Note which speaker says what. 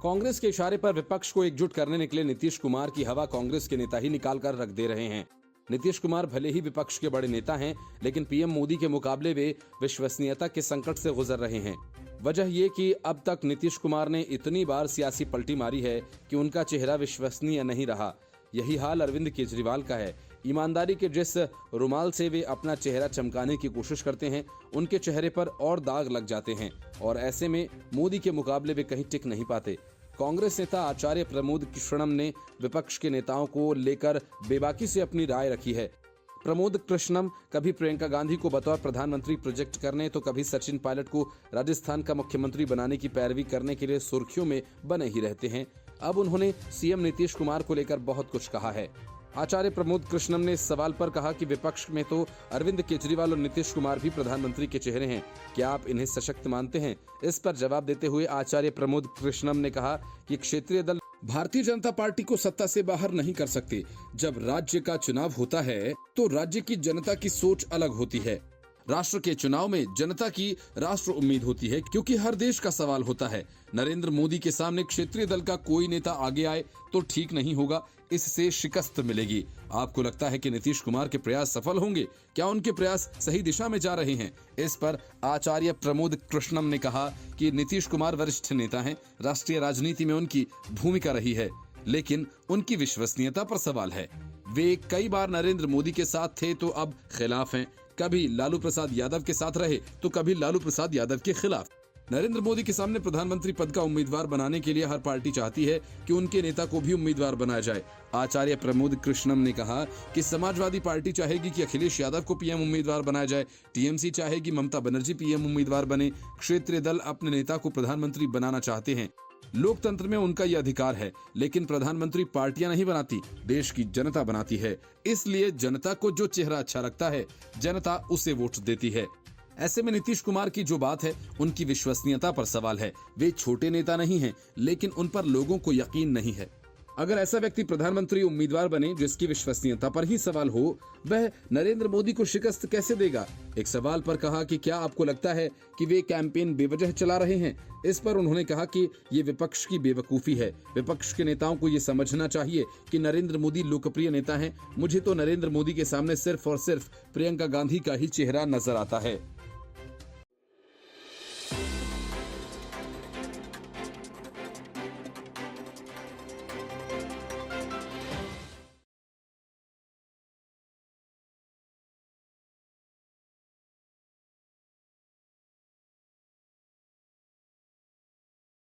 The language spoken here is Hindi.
Speaker 1: कांग्रेस के इशारे पर विपक्ष को एकजुट करने निकले नीतीश कुमार की हवा कांग्रेस के नेता ही निकाल कर रख दे रहे हैं। नीतीश कुमार भले ही विपक्ष के बड़े नेता हैं, लेकिन पीएम मोदी के मुकाबले वे विश्वसनीयता के संकट से गुजर रहे हैं। वजह ये कि अब तक नीतीश कुमार ने इतनी बार सियासी पलटी मारी है कि उनका चेहरा विश्वसनीय नहीं रहा। यही हाल अरविंद केजरीवाल का है। ईमानदारी के जिस रुमाल से वे अपना चेहरा चमकाने की कोशिश करते हैं, उनके चेहरे पर और दाग लग जाते हैं और ऐसे में मोदी के मुकाबले वे कहीं टिक नहीं पाते। कांग्रेस नेता आचार्य प्रमोद कृष्णम ने विपक्ष के नेताओं को लेकर बेबाकी से अपनी राय रखी है। प्रमोद कृष्णम कभी प्रियंका गांधी को बतौर प्रधानमंत्री प्रोजेक्ट करने तो कभी सचिन पायलट को राजस्थान का मुख्यमंत्री बनाने की पैरवी करने के लिए सुर्खियों में बने ही रहते हैं। अब उन्होंने सीएम नीतीश कुमार को लेकर बहुत कुछ कहा है। आचार्य प्रमोद कृष्णम ने इस सवाल पर कहा कि विपक्ष में तो अरविंद केजरीवाल और नीतीश कुमार भी प्रधानमंत्री के चेहरे हैं, क्या आप इन्हें सशक्त मानते हैं? इस पर जवाब देते हुए आचार्य प्रमोद कृष्णम ने कहा कि क्षेत्रीय दल भारतीय जनता पार्टी को सत्ता से बाहर नहीं कर सकते। जब राज्य का चुनाव होता है तो राज्य की जनता की सोच अलग होती है। राष्ट्र के चुनाव में जनता की राष्ट्र उम्मीद होती है, क्योंकि हर देश का सवाल होता है। नरेंद्र मोदी के सामने क्षेत्रीय दल का कोई नेता आगे आए तो ठीक नहीं होगा, इससे शिकस्त मिलेगी। आपको लगता है कि नीतीश कुमार के प्रयास सफल होंगे? क्या उनके प्रयास सही दिशा में जा रहे हैं? इस पर आचार्य प्रमोद कृष्णम ने कहा कि नीतीश कुमार वरिष्ठ नेता हैं, राष्ट्रीय राजनीति में उनकी भूमिका रही है, लेकिन उनकी विश्वसनीयता पर सवाल है। वे कई बार नरेंद्र मोदी के साथ थे तो अब खिलाफ हैं, कभी लालू प्रसाद यादव के साथ रहे तो कभी लालू प्रसाद यादव के खिलाफ। नरेंद्र मोदी के सामने प्रधानमंत्री पद का उम्मीदवार बनाने के लिए हर पार्टी चाहती है कि उनके नेता को भी उम्मीदवार बनाया जाए। आचार्य प्रमोद कृष्णम ने कहा कि समाजवादी पार्टी चाहेगी कि अखिलेश यादव को पीएम उम्मीदवार बनाया जाए, टीएमसी चाहेगी ममता बनर्जी पीएम उम्मीदवार बने, क्षेत्रीय दल अपने नेता को प्रधानमंत्री बनाना चाहते हैं। लोकतंत्र में उनका यह अधिकार है, लेकिन प्रधानमंत्री पार्टियां नहीं बनाती, देश की जनता बनाती है। इसलिए जनता को जो चेहरा अच्छा लगता है, जनता उसे वोट देती है। ऐसे में नीतीश कुमार की जो बात है, उनकी विश्वसनीयता पर सवाल है। वे छोटे नेता नहीं हैं, लेकिन उन पर लोगों को यकीन नहीं है। अगर ऐसा व्यक्ति प्रधानमंत्री उम्मीदवार बने जिसकी विश्वसनीयता पर ही सवाल हो, वह नरेंद्र मोदी को शिकस्त कैसे देगा? एक सवाल पर कहा कि क्या आपको लगता है कि वे कैंपेन बेवजह चला रहे हैं? इस पर उन्होंने कहा कि ये विपक्ष की बेवकूफी है। विपक्ष के नेताओं को ये समझना चाहिए कि नरेंद्र मोदी लोकप्रिय नेता हैं। मुझे तो नरेंद्र मोदी के सामने सिर्फ और सिर्फ प्रियंका गांधी का ही चेहरा नजर आता है।